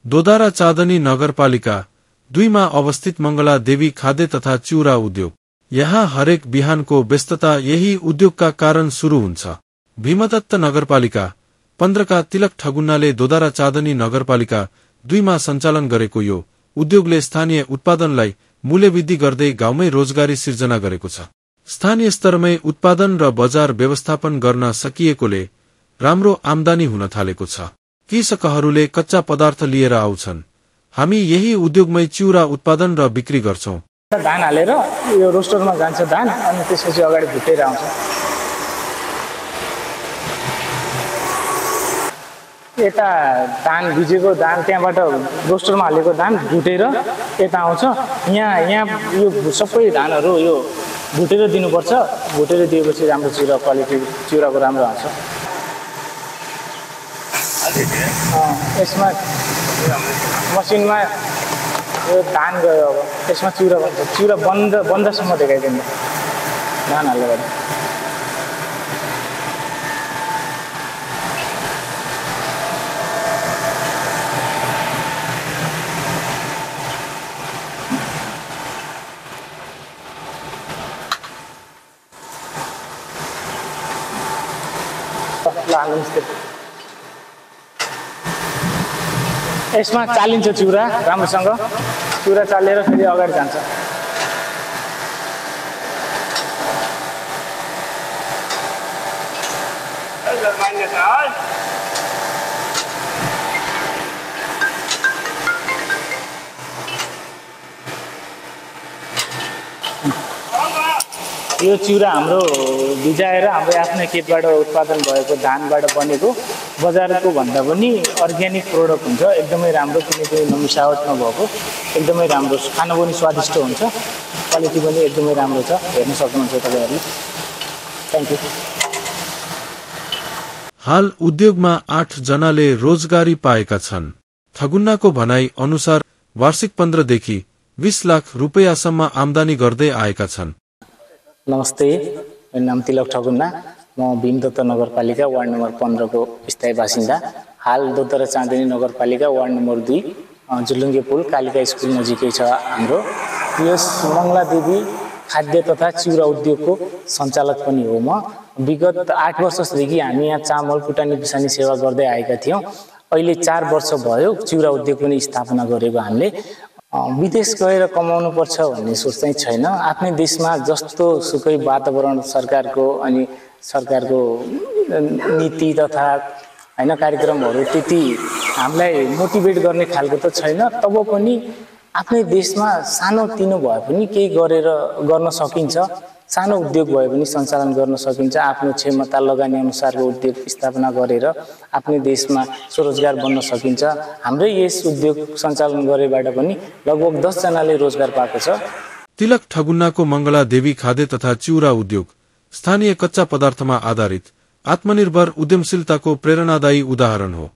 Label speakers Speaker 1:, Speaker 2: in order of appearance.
Speaker 1: दोदारा चाँदनी नगरपालिका 2 मा अवस्थित मंगला देवी खाद्य तथा चिउरा उद्योग। यहाँ हरेक बिहानको व्यस्तता यही उद्योगका कारण शुरू हुन्छ। भीमदत्त नगरपालिका 15 का तिलक ठगुन्नाले दोदारा चाँदनी नगरपालिका 2 मा सञ्चालन गरेको यो उद्योगले स्थानीय उत्पादनलाई मूल्यवृद्धि गर्दै गाउँमै रोजगारी सिर्जना गरेको छ। स्थानीय स्तरमै उत्पादन र बजार व्यवस्थापन गर्न सकिएकोले राम्रो आम्दानी हुन थालेको छ। कृषकहरूले कच्चा पदार्थ लिएर आउँछन्। हामी यही उद्योगमै चिउरा उत्पादन र बिक्री गर्छौं।
Speaker 2: धान हालेर यो रोस्टरमा जान्छ धान, अनि त्यसपछि अगाडि भुटेर आउँछ। यता धान भिजेको धान त्यहाँबाट रोस्टरमा हालेको धान भुटेर यता आउँछ। यहाँ यो सबै धानहरू यो भुटेर दिनुपर्छ। भुटेर दिएपछि राम्रो चिउरा क्वालिटी चिउराको राम्रो आउँछ। यसमा मसिनमा यो धान गयो, अब यसमा चिउरा बन्छ। चिउरा बन्दासम्म देखाइदिनु धान हाल्यो भने। यसमा चालिन्छ चिउरा राम्रोसँग। चिउरा चालेर फेरि अगाडि जान्छ। यो चिउरा हाम्रो भिजाएर हाम्रो आफ्नै खेतबाट उत्पादन भएको धानबाट बनेको बजारको भन्दा पनि अर्ग्यानिक प्रोडक्ट हुन्छ। एकदमै राम्रो, किनकि नमिसावट नभएको एकदमै राम्रो, खान पनि स्वादिष्ट हुन्छ। क्वालिटी पनि एकदमै राम्रो छ, हेर्न सक्नुहुन्छ तपाईहरुले। Thank you.
Speaker 1: हाल उद्योगमा 8 जनाले रोजगारी पाएका छन्। ठगुन्नाको भनाई अनुसार वार्षिक 15 देखि 20 लाख रुपैयाँसम्म आम्दानी गर्दै आएका छन्।
Speaker 2: नमस्ते, मेरो नाम तिलक ठगुन्ना। म भीमदत्त नगरपालिका वार्ड नम्बर 15 को स्थायी बासिन्दा। हाल दोदारा चाँदनी नगरपालिका वार्ड नम्बर 2 जुलुङ्गे पुल कालिका स्कुल नजिकै छ हाम्रो। यस मंगला देवी खाद्य तथा चिउरा उद्योगको सञ्चालक पनि हो म। विगत 8 वर्षदेखि हामी यहाँ चामल कुटानी पिसानी सेवा गर्दै आएका थियौं। अहिले 4 वर्ष भयो चिउरा उद्योग पनि स्थापना गरेको हामीले। विदेश गएर कमाउनु पर्छ भन्ने सोच चाहिँ छैन। आफ्नै देशमा जस्तो सुकै वातावरण सरकारको अनि सरकारको नीति तथा हैन कार्यक्रमहरू त्यति हामीलाई मोटिभेट गर्ने खालको त छैन। तब पनि आफ्नै देशमा सानो तिनो भए पनि केही गरेर गर्न सकिन्छ। सानो उद्योग भए पनि सञ्चालन गर्न सकिन्छ। आफ्नो क्षमता लगानी अनुसारको उद्योग स्थापना गरेर आफ्नै देशमा स्वरोजगार बन्न सकिन्छ। हाम्रै यस उद्योग सञ्चालन गरेबाट पनि लगभग 10 जनाले रोजगार पाएको छ।
Speaker 1: तिलक ठगुन्नाको मंगला देवी खाद्य तथा चिउरा उद्योग स्थानीय कच्चा पदार्थमा आधारित आत्मनिर्भर उद्यमशीलताको प्रेरणादायी उदाहरण हो।